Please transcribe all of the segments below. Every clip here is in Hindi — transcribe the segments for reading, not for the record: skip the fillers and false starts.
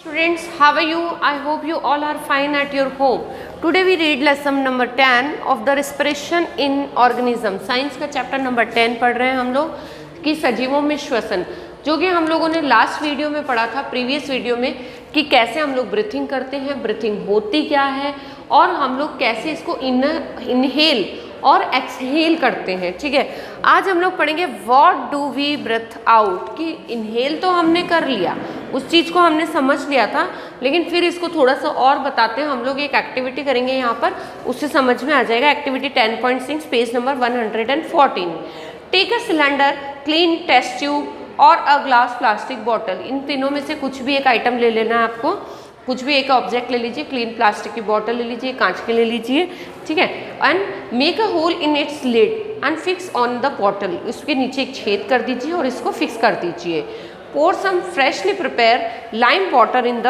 Students, how are you? I hope you all are fine at your home. Today we read lesson number 10 of the respiration in organism. Science का चैप्टर नंबर 10 पढ़ रहे हैं हम लोग कि सजीवों में श्वसन, जो कि हम लोगों ने लास्ट वीडियो में पढ़ा था, प्रीवियस वीडियो में, कि कैसे हम लोग ब्रीथिंग करते हैं, ब्रीथिंग होती क्या है और हम लोग कैसे इसको इनहेल और एक्सहेल करते हैं। ठीक है, आज हम लोग पढ़ेंगे what do we breathe out, कि इनहेल तो हमने कर लिया, उस चीज़ को हमने समझ लिया था, लेकिन फिर इसको थोड़ा सा और बताते हैं। हम लोग एक एक्टिविटी करेंगे यहाँ पर, उससे समझ में आ जाएगा। Activity 10.6 page number 114। Take a cylinder, clean test tube और अ ग्लास प्लास्टिक बॉटल। इन तीनों में से कुछ भी एक आइटम ले लेना है आपको, कुछ भी एक ऑब्जेक्ट ले लीजिए। क्लीन प्लास्टिक की बॉटल ले लीजिए, कांच के ले लीजिए, ठीक है। And make a hole in its lid and fix on the bottle. उसके नीचे एक छेद कर दीजिए और इसको फिक्स कर दीजिए। Pour some freshly prepare lime water in the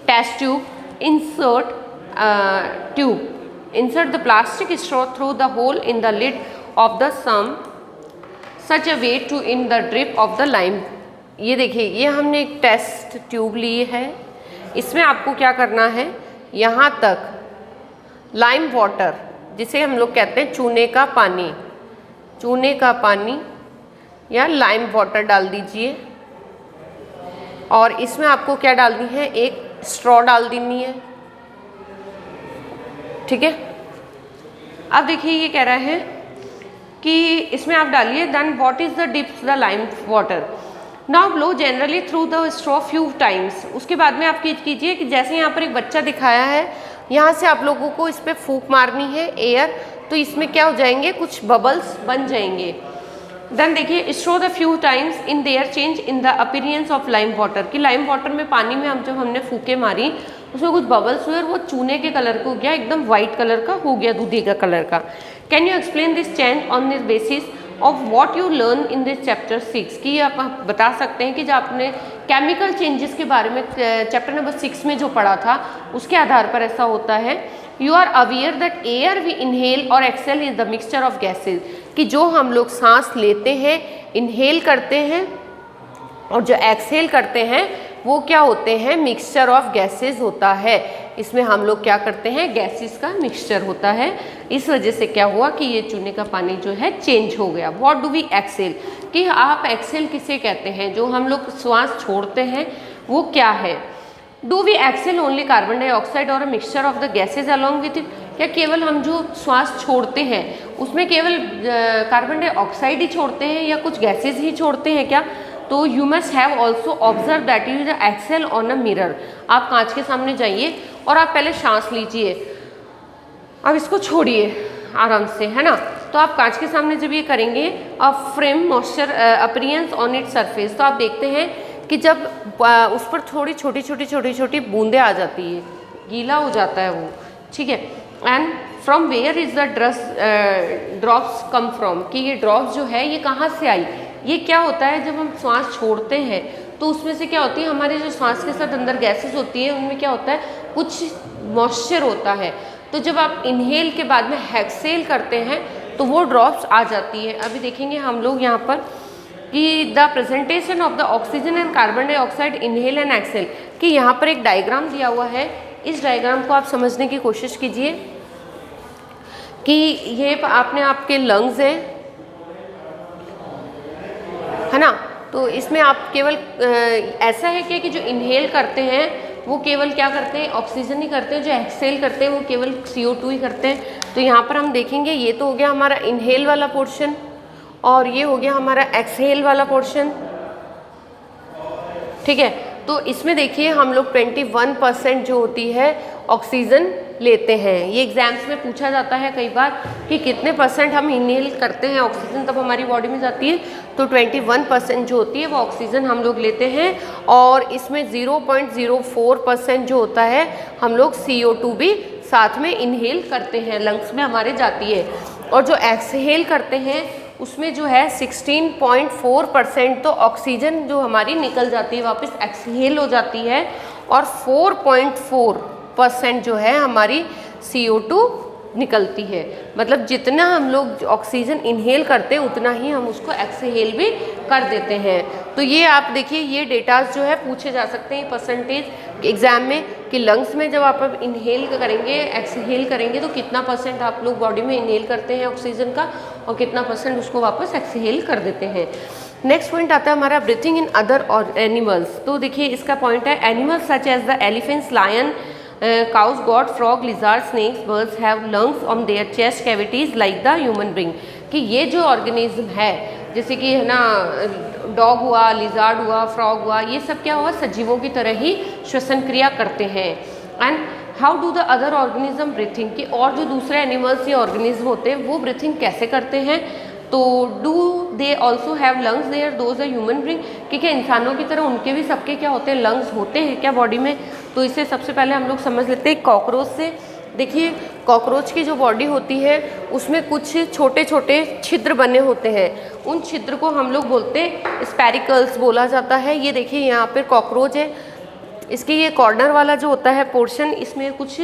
test tube. Insert the plastic straw through the hole in the lid of the some such a way to in the drip of the lime. ये देखिए, ये हमने एक टेस्ट ट्यूब ली है, इसमें आपको क्या करना है, यहाँ तक लाइम वाटर, जिसे हम लोग कहते हैं चूने का पानी, चूने का पानी या लाइम वाटर डाल दीजिए। और इसमें आपको क्या डालनी है, एक स्ट्रॉ डाल देनी है, ठीक है। अब देखिए, ये कह रहा है कि इसमें आप डालिए, then what is the dips the lime water. Now blow generally through the straw few times. उसके बाद में आप कीजिए कि जैसे यहाँ पर एक बच्चा दिखाया है, यहाँ से आप लोगों को इस पर फूंक मारनी है एयर, तो इसमें क्या हो जाएंगे, कुछ बबल्स बन जाएंगे। देन देखिए, straw the few times in their change in the appearance of lime water, कि लाइम वाटर में पानी में जब हमने फूके मारी, उसमें कुछ बबल्स हुए और वो चूने के कलर का हो गया, एकदम वाइट कलर का हो गया, दूधी का कलर का। Can you explain this change on this basis of what you learn in this chapter 6, कि आप बता सकते हैं कि जो आपने केमिकल चेंजेस के बारे में चैप्टर नंबर 6 में जो पढ़ा था, उसके आधार पर ऐसा होता है। You are aware that air we inhale और exhale is the mixture of gases, कि जो हम लोग सांस लेते हैं, इनहेल करते हैं, और जो एक्सहेल करते हैं वो क्या होते हैं, मिक्सचर ऑफ गैसेज होता है। इसमें हम लोग क्या करते हैं, गैसेस का मिक्सचर होता है। इस वजह से क्या हुआ कि ये चूने का पानी जो है चेंज हो गया। व्हाट डू वी एक्सहेल, कि आप एक्सहेल किसे कहते हैं, जो हम लोग श्वास छोड़ते हैं वो क्या है। Do we exhale only carbon dioxide और a mixture of the gases along with it, क्या केवल हम जो श्वास छोड़ते हैं उसमें केवल कार्बन डाइऑक्साइड ही छोड़ते हैं या कुछ गैसेज ही छोड़ते हैं क्या। तो you must have also observe that you exhale on a mirror. आप कांच के सामने जाइए और आप पहले सांस लीजिए, अब इसको छोड़िए आराम से, है ना। तो आप कांच के सामने जब ये करेंगे, a frame moisture appearance on it surface, तो आप देखते हैं कि जब उस पर थोड़ी छोटी छोटी बूंदें आ जाती है, गीला हो जाता है वो, ठीक है। And from where is the drops come from, कि ये ड्रॉप्स जो है ये कहाँ से आई। ये क्या होता है, जब हम श्वास छोड़ते हैं तो उसमें से क्या होती है, हमारे जो श्वास के साथ अंदर गैसेस होती है उनमें क्या होता है, कुछ मॉइस्चर होता है। तो जब आप इनहेल के बाद में एक्सहेल करते हैं तो वो ड्रॉप्स आ जाती है। अभी देखेंगे हम लोग यहाँ पर कि the presentation of the oxygen and carbon dioxide inhale and exhale, कि यहाँ पर एक डायग्राम दिया हुआ है। इस डायग्राम को आप समझने की कोशिश कीजिए कि ये आपके लंग्स हैं, है ना। तो इसमें आप केवल ऐसा है कि जो इनहेल करते हैं वो केवल क्या करते हैं, ऑक्सीजन ही करते हैं, जो एक्सहेल करते हैं वो केवल CO2 ही करते हैं। तो यहाँ पर हम देखेंगे, ये तो हो गया हमारा इनहेल वाला पोर्शन और ये हो गया हमारा एक्सहेल वाला पोर्शन, ठीक है। तो इसमें देखिए हम लोग 21% जो होती है ऑक्सीजन लेते हैं। ये एग्जाम्स में पूछा जाता है कई बार कि कितने % हम इनहेल करते हैं ऑक्सीजन तब हमारी बॉडी में जाती है। तो 21% जो होती है वो ऑक्सीजन हम लोग लेते हैं, और इसमें 0.04% जो होता है हम लोग CO2 भी साथ में इनहेल करते हैं, लंग्स में हमारे जाती है। और जो एक्सहेल करते हैं उसमें जो है 16.4% तो ऑक्सीजन जो हमारी निकल जाती है वापस एक्सहेल हो जाती है, और 4.4% जो है हमारी CO2 निकलती है। मतलब जितना हम लोग ऑक्सीजन इनहेल करते हैं उतना ही हम उसको एक्सहेल भी कर देते हैं। तो ये आप देखिए, ये डेटाज जो है पूछे जा सकते हैं परसेंटेज एग्जाम में, कि लंग्स में जब आप इनहेल करेंगे, एक्सहेल करेंगे, तो कितना परसेंट आप लोग बॉडी में इनहेल करते हैं ऑक्सीजन का और कितना परसेंट उसको वापस एक्सहेल कर देते हैं। नेक्स्ट पॉइंट आता है हमारा ब्रीथिंग इन अदर और एनिमल्स। तो देखिए इसका पॉइंट है, animals such as the elephants, lion, cows, goat, frog, lizard, snakes, birds have lungs on their chest cavities like the human being। कि ये जो ऑर्गेनिज्म है, जैसे कि है ना डॉग हुआ, लिजार्ड हुआ, फ्रॉग हुआ, ये सब क्या हुआ, सजीवों की तरह ही श्वसन क्रिया करते हैं। And how do the other organism breathing, कि और जो दूसरे एनिमल्स या ऑर्गेनिज्म होते हैं वो ब्रीथिंग कैसे करते हैं। तो do they also have lungs there those a human being, कि क्या इंसानों की तरह उनके भी सबके क्या होते हैं, लंग्स होते हैं क्या बॉडी में। तो इसे सबसे पहले हम लोग समझ लेते हैं कॉकरोच से। देखिए कॉकरोच की जो बॉडी होती है उसमें कुछ छोटे छोटे छिद्र बने होते हैं, उन छिद्र को हम लोग बोलते हैं स्पेरिकल्स बोला जाता है। ये देखिए यहाँ पर कॉकरोच है, इसके ये कॉर्नर वाला जो होता है पोर्शन, इसमें कुछ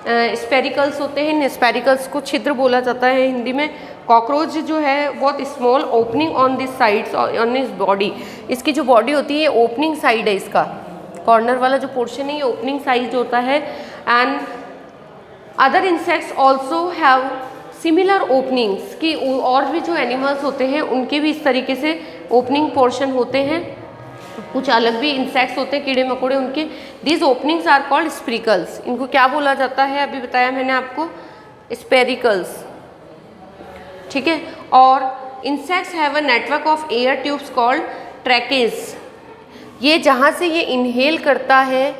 स्पेरिकल्स होते हैं, इन स्पेरिकल्स को छिद्र बोला जाता है हिंदी में। कॉकरोच जो है बहुत small opening on this sides on his body, इसकी जो बॉडी होती है ओपनिंग साइड है, इसका कॉर्नर वाला जो पोर्शन है ये ओपनिंग साइड होता है। And other insects also have similar openings, कि और भी जो एनिमल्स होते हैं उनके भी इस तरीके से ओपनिंग पोर्शन होते हैं। कुछ अलग भी इंसेक्ट्स होते हैं, कीड़े मकोड़े, उनके these openings are called spiracles. इनको क्या बोला जाता है, अभी बताया मैंने आपको, स्पेरिकल्स, ठीक है। और insects have a network of air tubes called tracheae. ये जहाँ से ये इनहेल करता है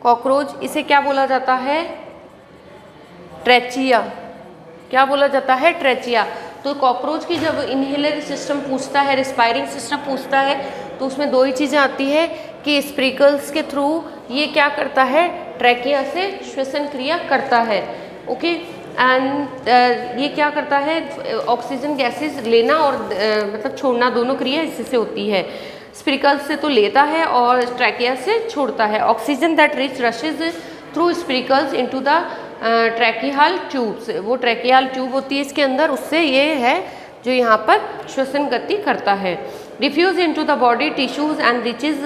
कॉकरोच, इसे क्या बोला जाता है, ट्रेचिया। क्या बोला जाता है, ट्रेचिया। तो कॉकरोच की जब इनहेलर सिस्टम पूछता है, रिस्पायरिंग सिस्टम पूछता है, तो उसमें दो ही चीज़ें आती है कि स्प्रिकल्स के थ्रू ये क्या करता है, ट्रैकिया से श्वसन क्रिया करता है। ओके, एंड ये क्या करता है, ऑक्सीजन गैसेस लेना और मतलब छोड़ना, दोनों क्रिया इसी से होती है। स्प्रिकल्स से तो लेता है और ट्रैकिया से छोड़ता है। Oxygen that rich rushes through स्प्रिकल्स into the tracheal tubes, वो ट्रैकियल ट्यूब होती है इसके अंदर, उससे ये है जो यहाँ पर श्वसन गति करता है। Diffuse into the body tissues and reaches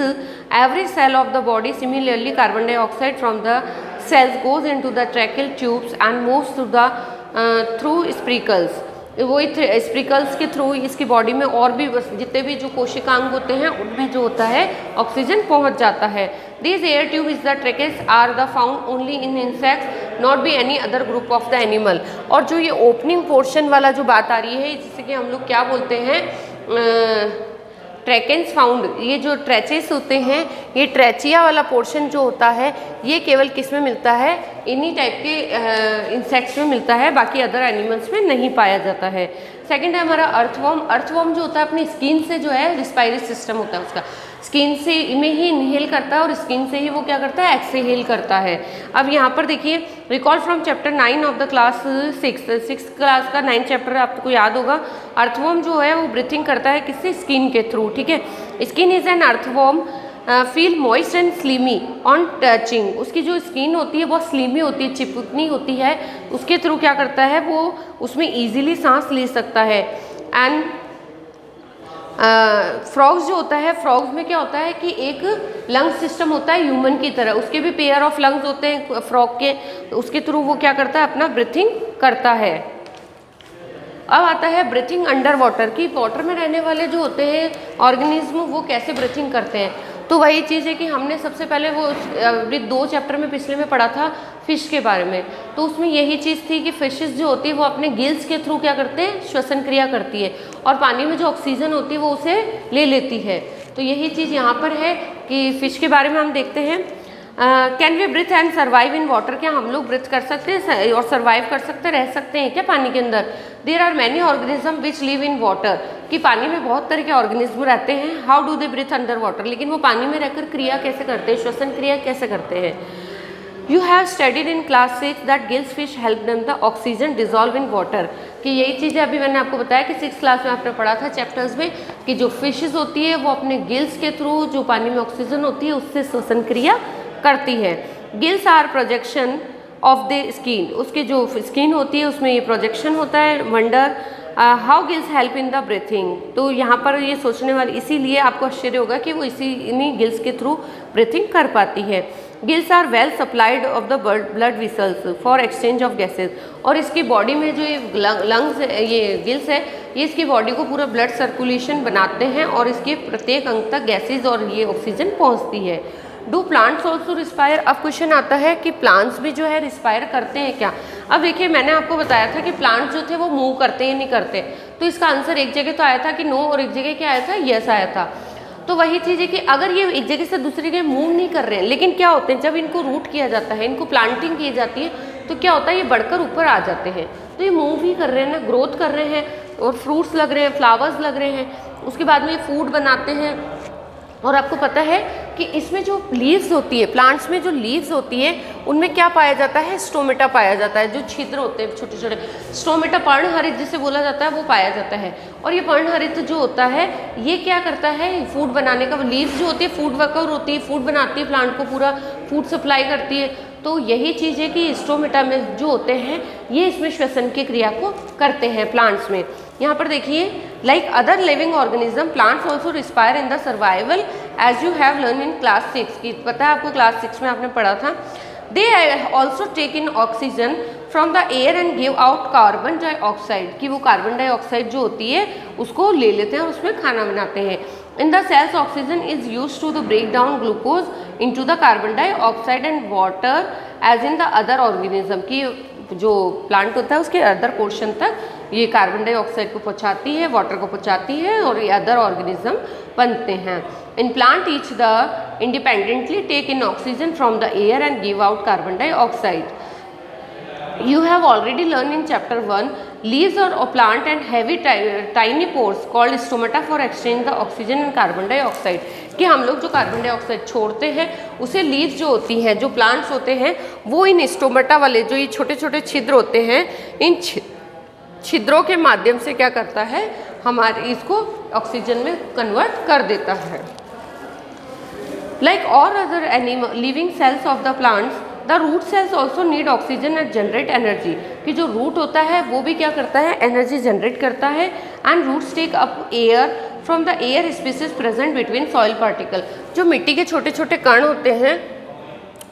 every cell of the body. Similarly carbon dioxide from the cells goes into the tracheal tubes and moves through spiracles. वही स्प्रिकल्स के थ्रू इसकी बॉडी में और भी जितने भी जो कोशिकांग होते हैं उनमें जो होता है ऑक्सीजन पहुंच जाता है। These air tubes the tracheae are the found only in insects, not be any other group of the animal। और जो ये ओपनिंग पोर्शन वाला जो बात आ रही है, जिसे कि हम लोग क्या बोलते हैं, ट्रैकेंस फाउंड, ये जो ट्रैचेस होते हैं, ये ट्रैचिया वाला पोर्शन जो होता है ये केवल किस में मिलता है, इन्हीं टाइप के इंसेक्ट्स में मिलता है, बाकी अदर एनिमल्स में नहीं पाया जाता है। सेकंड है हमारा अर्थवॉर्म। अर्थवॉर्म जो होता है अपनी स्किन से जो है रिस्पायरी सिस्टम होता है उसका, स्किन से में ही इनहेल करता है और स्किन से ही वो क्या करता है, एक्सहेल करता है। अब यहाँ पर देखिए, recall from chapter 9 of the class 6 class का 9 चैप्टर आपको याद होगा। अर्थवॉर्म जो है वो ब्रीथिंग करता है किससे, स्किन के थ्रू, ठीक है। Skin is an earthworm feel moist and slimy on touching. उसकी जो स्किन होती है बहुत स्लीमी होती है, चिपकनी होती है, उसके थ्रू क्या करता है वो उसमें ईजिली सांस ले सकता है। एंड फ्रॉग्स जो होता है, फ्रॉग्स में क्या होता है कि एक लंग सिस्टम होता है ह्यूमन की तरह, उसके भी पेयर ऑफ लंग्स होते हैं फ्रॉग के, उसके थ्रू वो क्या करता है, अपना ब्रीथिंग करता है। अब आता है ब्रीथिंग अंडर वाटर, की वाटर में रहने वाले जो होते हैं ऑर्गेनिज्म वो कैसे ब्रीथिंग करते हैं। तो वही चीज़ है कि हमने सबसे पहले वो 2 चैप्टर में पिछले में पढ़ा था फिश के बारे में, तो उसमें यही चीज़ थी कि फिशेस जो होती है वो अपने गिल्स के थ्रू क्या करते हैं, श्वसन क्रिया करती है और पानी में जो ऑक्सीजन होती है वो उसे ले लेती है। तो यही चीज़ यहाँ पर है कि फिश के बारे में हम देखते हैं। Can we breathe and survive in water, क्या हम लोग ब्रीथ कर सकते हैं और सर्वाइव कर सकते हैं, रह सकते हैं क्या पानी के अंदर। There are many organism which live in water, कि पानी में बहुत तरह के ऑर्गेनिज्म रहते हैं। How do they breathe under water, लेकिन वो पानी में रहकर क्रिया कैसे करते हैं, श्वसन क्रिया कैसे करते हैं। You have studied in class 6 that gills fish help them the oxygen dissolve in water, कि यही चीज़ें अभी मैंने आपको बताया कि 6th क्लास में आपने पढ़ा था चैप्टर्स में कि जो फिशेज होती है वो अपने गिल्स के थ्रू जो पानी में ऑक्सीजन होती है उससे श्वसन क्रिया करती है। Gills are projection of the skin, उसके जो स्किन होती है उसमें ये प्रोजेक्शन होता है, wonder how gills help in the breathing. तो यहाँ पर ये सोचने वाली, इसीलिए आपको आश्चर्य होगा कि वो इन्हीं गिल्स के थ्रू ब्रीथिंग कर पाती है। Gills are well supplied of the blood vessels for exchange of gases. और इसकी बॉडी में जो ये लंग्स, ये गिल्स है, ये इसकी बॉडी को पूरा ब्लड सर्कुलेशन बनाते हैं और इसके प्रत्येक अंग तक गैसेज और ये ऑक्सीजन पहुँचती है। Do plants also respire. अब क्वेश्चन आता है कि प्लांट्स भी जो है रिस्पायर करते हैं क्या। अब देखिए, मैंने आपको बताया था कि प्लांट्स जो थे वो मूव करते हैं नहीं करते, तो इसका आंसर एक जगह तो आया था कि नो, और एक जगह क्या आया था, यस आया था। तो वही चीज़ है कि अगर ये एक जगह से दूसरी जगह मूव नहीं कर रहे हैं, लेकिन क्या होते हैं जब इनको रूट किया जाता है, इनको प्लांटिंग की जाती है, तो क्या होता है ये बढ़कर ऊपर आ जाते हैं। तो ये मूव ही कर रहे हैं ना, ग्रोथ कर रहे हैं, और फ्रूट्स लग रहे हैं, फ्लावर्स लग रहे हैं, उसके बाद में ये फूड बनाते हैं। और आपको पता है कि इसमें जो लीव्स होती है, प्लांट्स में जो लीव्स होती है, उनमें क्या पाया जाता है, स्टोमेटा पाया जाता है। जो छिद्र होते हैं छोटे छोटे, स्टोमेटा, पर्णहरित जिसे बोला जाता है, वो पाया जाता है। और ये पर्णहरित जो होता है, ये क्या करता है, फूड बनाने का, लीव्स जो होती है फूड वर्कर होती है, फूड बनाती है, प्लांट को पूरा फूड सप्लाई करती है। तो यही चीज़ है कि स्टोमेटा में जो होते हैं, ये इसमें श्वसन की क्रिया को करते हैं प्लांट्स में। यहाँ पर देखिए, like other living organism plants also respire in the survival as you have learn in class 6 की, पता है आपको क्लास 6 में आपने पढ़ा था। They also take in oxygen from the air and give out carbon dioxide, कि वो कार्बन डाइऑक्साइड जो होती है उसको ले लेते हैं और उसमें खाना बनाते हैं। In the cells oxygen is use to the break down glucose into the carbon dioxide and water as in the other organism, की जो प्लांट होता है उसके अदर पोर्शन तक ये कार्बन डाइऑक्साइड को पहुंचाती है, वाटर को पहुंचाती है, और ये अदर ऑर्गेनिज्म बनते हैं। In plant each the independently take in oxygen from the air and give out carbon dioxide. You have already learned in chapter 1 leaves or a plant and heavy tiny pores called stomata for exchange the oxygen and carbon dioxide, कि हम लोग जो कार्बन डाइऑक्साइड छोड़ते हैं उसे लीव्स जो होती हैं, जो प्लांट्स होते हैं, वो इन स्टोमेटा वाले जो ये छोटे छोटे छिद्र होते हैं, इन छिद्रों के माध्यम से क्या करता है, हमारे इसको ऑक्सीजन में कन्वर्ट कर देता है। लाइक और other animal living cells of the plants, the root cells also need oxygen and generate energy, कि जो रूट होता है वो भी क्या करता है, एनर्जी जनरेट करता है। And roots take up air from the air spaces present between soil particle, जो मिट्टी के छोटे छोटे कण होते हैं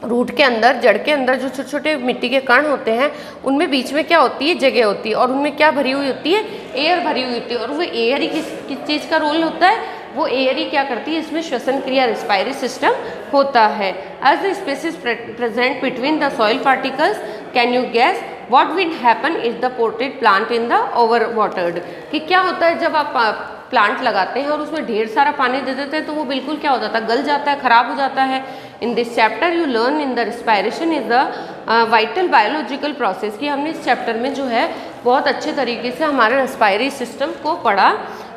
रूट के अंदर, जड़ के अंदर जो छोटे छोटे मिट्टी के कण होते हैं, उनमें बीच में क्या होती है, जगह होती है, और उनमें क्या भरी हुई होती है, एयर भरी हुई होती है। और वो एयर ही किस चीज़ का रोल होता है, वो एयर ही क्या करती है, इसमें श्वसन क्रिया, रेस्पिरेटरी सिस्टम होता है। As the spaces present between the soil particles, can you guess what will happen is the potted plant in the over watered, कि क्या होता है जब आप प्लांट लगाते हैं और उसमें ढेर सारा पानी दे देते हैं, तो वो बिल्कुल क्या हो जाता है, गल जाता है, खराब हो जाता है। In this chapter you learn in the respiration is the vital biological process, कि हमने इस चैप्टर में जो है बहुत अच्छे तरीके से हमारे रेस्पिरेटरी सिस्टम को पढ़ा।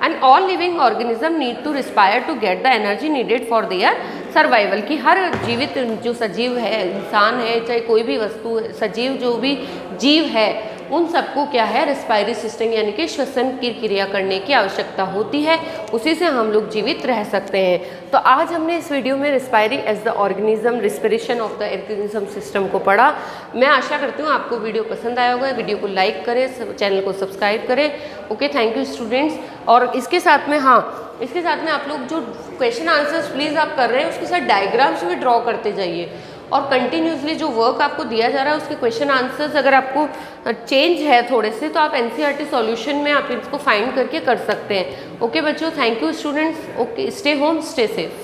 And all living organism need to respire to get the energy needed for their survival, की हर जीवित जो सजीव है, इंसान है, चाहे कोई भी वस्तु सजीव जो भी जीव है, उन सबको क्या है, रेस्पिरेटरी सिस्टम यानी कि श्वसन की क्रिया करने की आवश्यकता होती है, उसी से हम लोग जीवित रह सकते हैं। तो आज हमने इस वीडियो में respiratory as the organism, respiration of the organism system को पढ़ा। मैं आशा करती हूँ आपको वीडियो पसंद आया होगा। वीडियो को लाइक करें, चैनल को सब्सक्राइब करें। Okay, thank you students. और इसके साथ में इसके साथ में आप लोग जो क्वेश्चन आंसर्स प्लीज़ आप कर रहे हैं, उसके साथ डायग्राम्स भी ड्रॉ करते जाइए, और कंटिन्यूसली जो वर्क आपको दिया जा रहा है उसके क्वेश्चन आंसर्स अगर आपको चेंज है थोड़े से, तो आप एनसीईआरटी सॉल्यूशन में आप इसको फाइंड करके कर सकते हैं। ओके बच्चों, thank you students. Okay, stay home, stay safe.